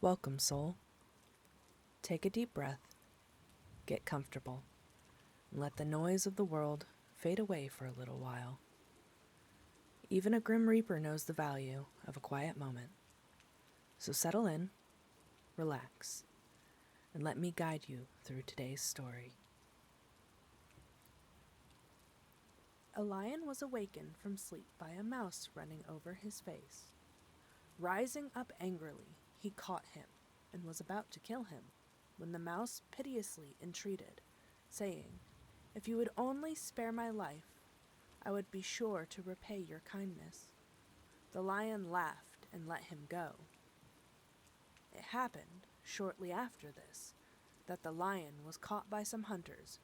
Welcome, soul. Take a deep breath, get comfortable, and let the noise of the world fade away for a little while. Even a grim reaper knows the value of a quiet moment. So settle in, relax, and let me guide you through today's story. A lion was awakened from sleep by a mouse running over his face. Rising up angrily, he caught him and was about to kill him, when the mouse piteously entreated, saying, "If you would only spare my life, I would be sure to repay your kindness." The lion laughed and let him go. It happened, shortly after this, that the lion was caught by some hunters,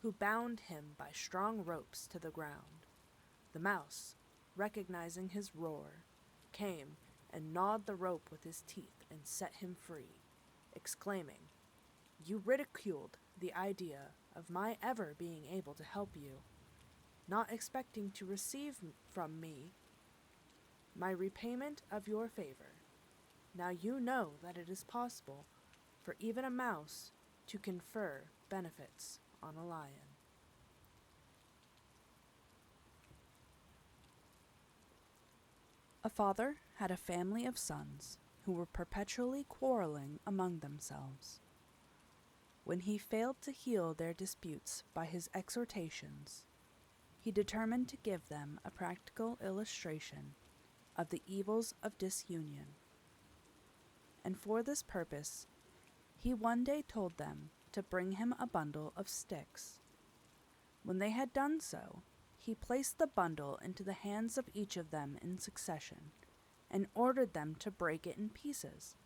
who bound him by strong ropes to the ground. The mouse, recognizing his roar, came and gnawed the rope with his teeth and set him free, exclaiming, "You ridiculed the idea of my ever being able to help you, not expecting to receive from me my repayment of your favor. Now you know that it is possible for even a mouse to confer benefits on a lion." A father had a family of sons who were perpetually quarreling among themselves. When he failed to heal their disputes by his exhortations, he determined to give them a practical illustration of the evils of disunion. And for this purpose, he one day told them to bring him a bundle of sticks. When they had done so, he placed the bundle into the hands of each of them in succession, and ordered them to break it in pieces.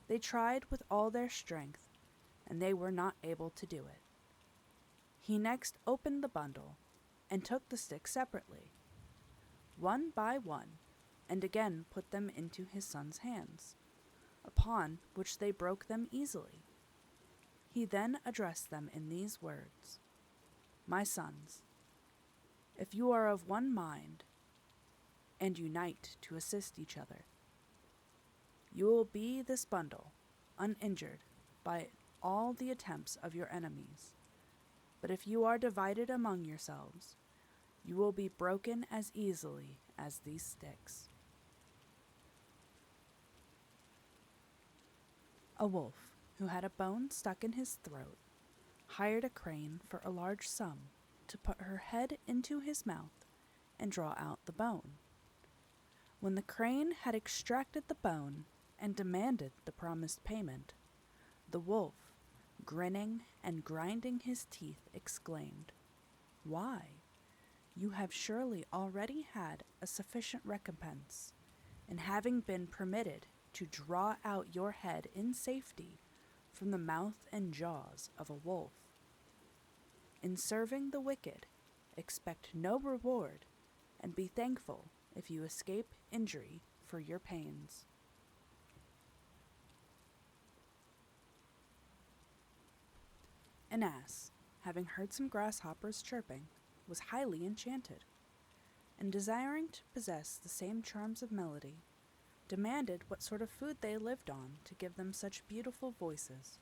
They tried with all their strength, and they were not able to do it. He next opened the bundle, and took the sticks separately, one by one, and again put them into his son's hands, upon which they broke them easily. He then addressed them in these words: "My sons, if you are of one mind, and unite to assist each other, you will be this bundle, uninjured by all the attempts of your enemies. But if you are divided among yourselves, you will be broken as easily as these sticks." A wolf, who had a bone stuck in his throat, hired a crane for a large sum to put her head into his mouth and draw out the bone. When the crane had extracted the bone and demanded the promised payment, the wolf, grinning and grinding his teeth, exclaimed, "Why, you have surely already had a sufficient recompense, in having been permitted to draw out your head in safety from the mouth and jaws of a wolf. In serving the wicked, expect no reward, and be thankful if you escape injury for your pains." An ass, having heard some grasshoppers chirping, was highly enchanted, and desiring to possess the same charms of melody, demanded what sort of food they lived on to give them such beautiful voices.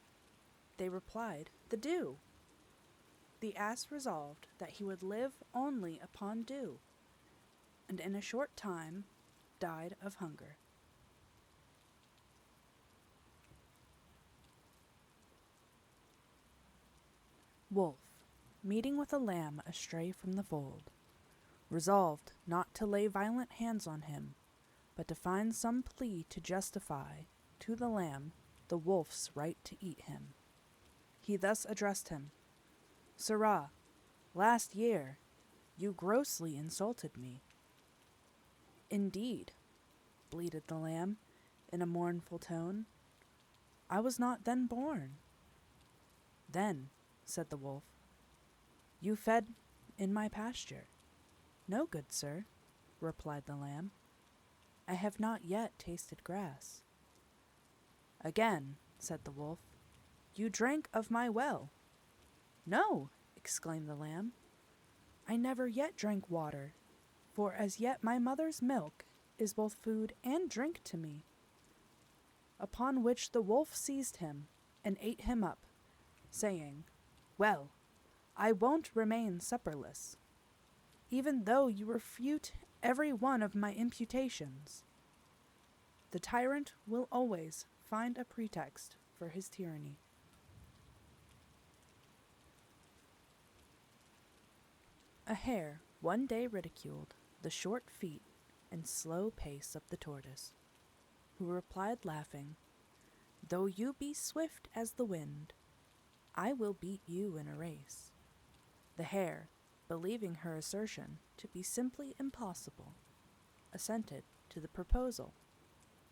They replied, "The dew." The ass resolved that he would live only upon dew, and in a short time died of hunger. Wolf, meeting with a lamb astray from the fold, resolved not to lay violent hands on him, but to find some plea to justify to the lamb the wolf's right to eat him. He thus addressed him: "Sirrah, last year you grossly insulted me." "Indeed," bleated the lamb in a mournful tone, "I was not then born." "Then," said the wolf, "you fed in my pasture." "No, good sir," replied the lamb, "I have not yet tasted grass." "Again," said the wolf, "you drank of my well." "No," exclaimed the lamb, "I never yet drank water, for as yet my mother's milk is both food and drink to me." upon which the wolf seized him and ate him up, saying, "Well, I won't remain supperless, even though you refute every one of my imputations." The tyrant will always find a pretext for his tyranny. A hare one day ridiculed the short feet and slow pace of the tortoise, who replied laughing, "Though you be swift as the wind, I will beat you in a race." The hare, believing her assertion to be simply impossible, assented to the proposal,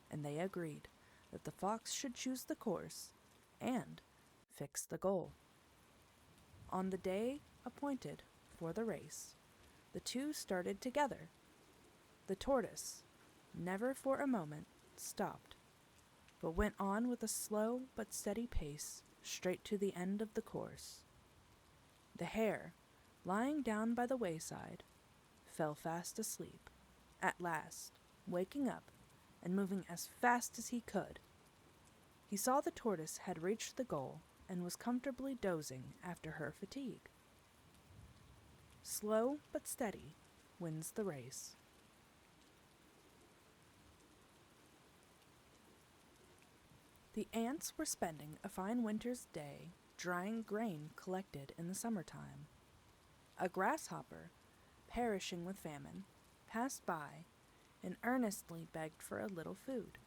and they agreed that the fox should choose the course and fix the goal. On the day appointed for the race, the two started together. The tortoise never for a moment stopped, but went on with a slow but steady pace straight to the end of the course. The hare, lying down by the wayside, fell fast asleep, at last waking up and moving as fast as he could. He saw the tortoise had reached the goal and was comfortably dozing after her fatigue. Slow but steady wins the race. The ants were spending a fine winter's day drying grain collected in the summertime. A grasshopper, perishing with famine, passed by and earnestly begged for a little food.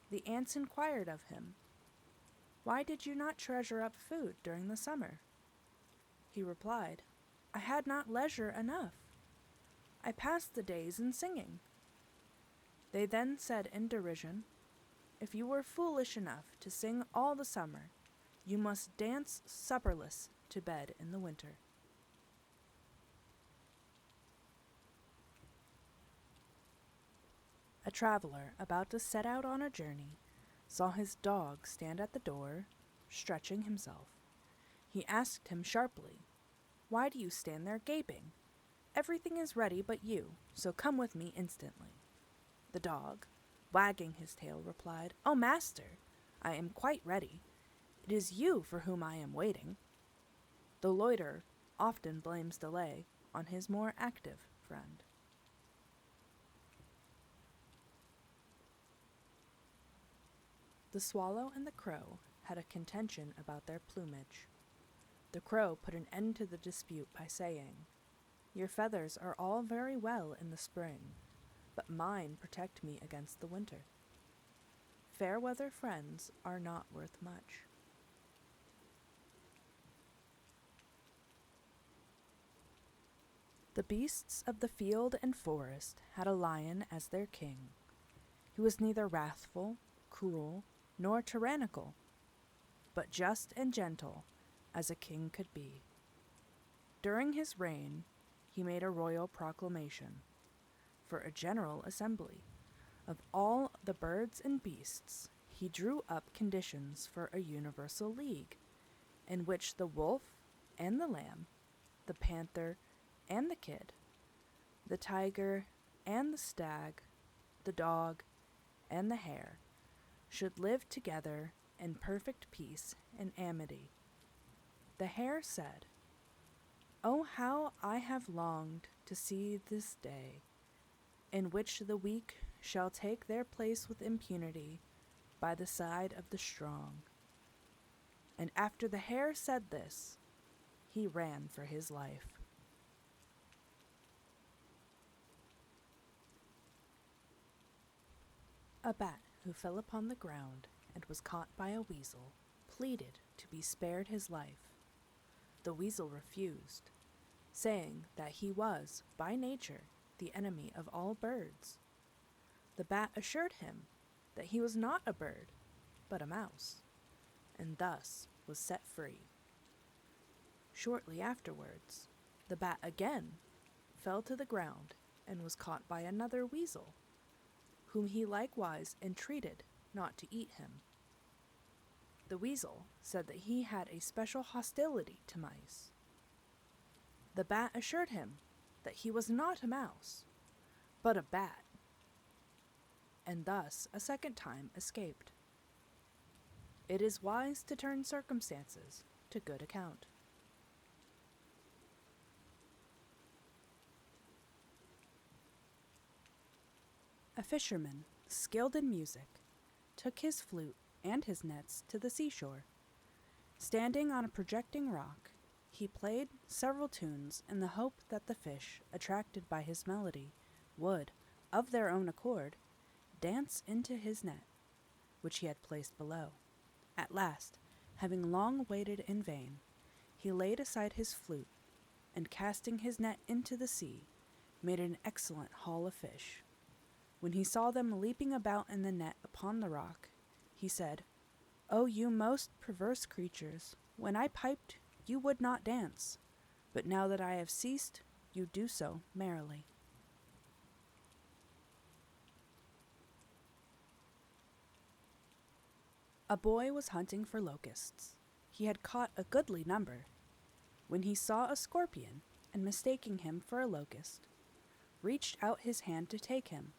The ants inquired of him, "Why did you not treasure up food during the summer?" He replied, "I had not leisure enough. I passed the days in singing." They then said in derision, "If you were foolish enough to sing all the summer, you must dance supperless to bed in the winter." A traveler about to set out on a journey saw his dog stand at the door, stretching himself. He asked him sharply, "Why do you stand there gaping? Everything is ready but you, so come with me instantly." The dog, wagging his tail, replied, "Oh, master, I am quite ready. It is you for whom I am waiting." The loiterer often blames delay on his more active friend. The swallow and the crow had a contention about their plumage. The crow put an end to the dispute by saying, "Your feathers are all very well in the spring, but mine protect me against the winter. Fair weather friends are not worth much." The beasts of the field and forest had a lion as their king. He was neither wrathful, cruel, nor tyrannical, but just and gentle as a king could be. During his reign, he made a royal proclamation for a general assembly of all the birds and beasts. He drew up conditions for a universal league, in which the wolf and the lamb, the panther and the kid, the tiger and the stag, the dog and the hare should live together in perfect peace and amity. The hare said, "Oh, how I have longed to see this day, in which the weak shall take their place with impunity by the side of the strong." And after the hare said this, he ran for his life. A bat who fell upon the ground and was caught by a weasel pleaded to be spared his life. The weasel refused, saying that he was, by nature, the enemy of all birds. The bat assured him that he was not a bird, but a mouse, and thus was set free. Shortly afterwards, the bat again fell to the ground and was caught by another weasel, whom he likewise entreated not to eat him. The weasel said that he had a special hostility to mice. The bat assured him that he was not a mouse, but a bat, and thus a second time escaped. it is wise to turn circumstances to good account. A fisherman, skilled in music, took his flute and his nets to the seashore. Standing on a projecting rock, he played several tunes in the hope that the fish, attracted by his melody, would, of their own accord, dance into his net, which he had placed below. At last, having long waited in vain, he laid aside his flute, and casting his net into the sea, made an excellent haul of fish. When he saw them leaping about in the net upon the rock, he said, "O you most perverse creatures, when I piped, you would not dance, but now that I have ceased, you do so merrily." A boy was hunting for locusts. He had caught a goodly number, when he saw a scorpion, and mistaking him for a locust, reached out his hand to take him.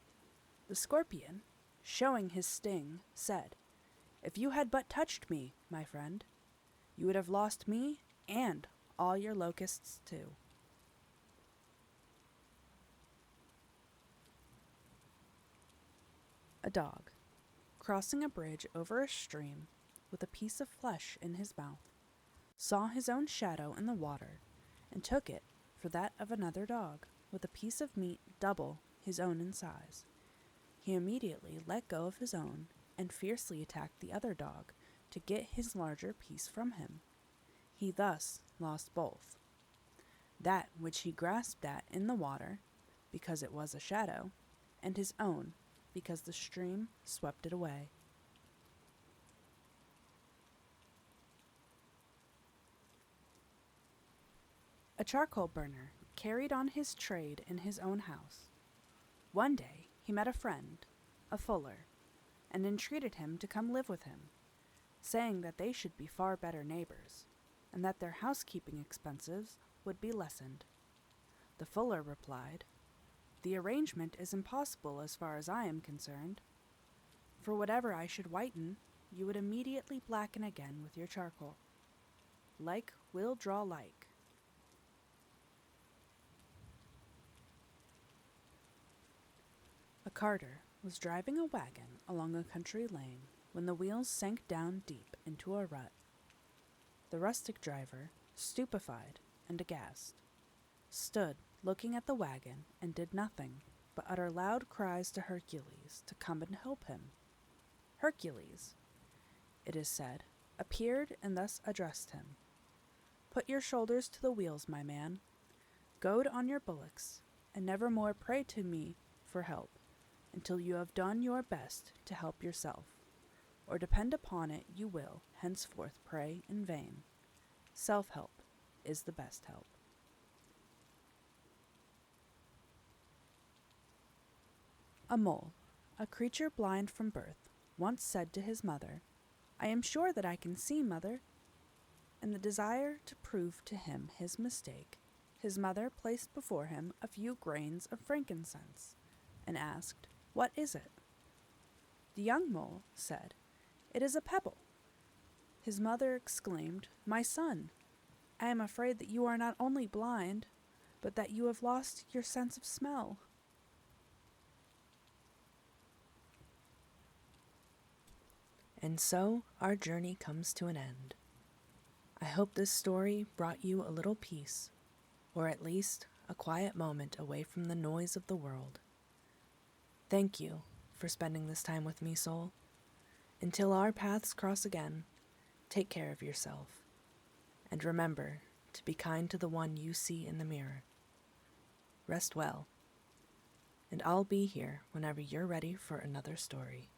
The scorpion, showing his sting, said, "If you had but touched me, my friend, you would have lost me and all your locusts too." A dog, crossing a bridge over a stream with a piece of flesh in his mouth, saw his own shadow in the water and took it for that of another dog with a piece of meat double his own in size. He immediately let go of his own and fiercely attacked the other dog to get his larger piece from him. He thus lost both. That which he grasped at in the water, because it was a shadow, and his own, because the stream swept it away. A charcoal burner carried on his trade in his own house. One day he met a friend, a fuller, and entreated him to come live with him, saying that they should be far better neighbors, and that their housekeeping expenses would be lessened. The fuller replied, "The arrangement is impossible as far as I am concerned. For whatever I should whiten, you would immediately blacken again with your charcoal. Like will draw like." A carter was driving a wagon along a country lane when the wheels sank down deep into a rut. The rustic driver, stupefied and aghast, stood looking at the wagon and did nothing but utter loud cries to Hercules to come and help him. Hercules, it is said, appeared and thus addressed him, "Put your shoulders to the wheels, my man. Goad on your bullocks, and never more pray to me for help until you have done your best to help yourself, or depend upon it you will henceforth pray in vain. Self-help is the best help." A mole, a creature blind from birth, once said to his mother, "I am sure that I can see, mother." In the desire to prove to him his mistake, his mother placed before him a few grains of frankincense, and asked, "What is it?" The young mole said, "It is a pebble." His mother exclaimed, "My son, I am afraid that you are not only blind, but that you have lost your sense of smell." And so our journey comes to an end. I hope this story brought you a little peace, or at least a quiet moment away from the noise of the world. Thank you for spending this time with me, soul. Until our paths cross again, take care of yourself, and remember to be kind to the one you see in the mirror. Rest well, and I'll be here whenever you're ready for another story.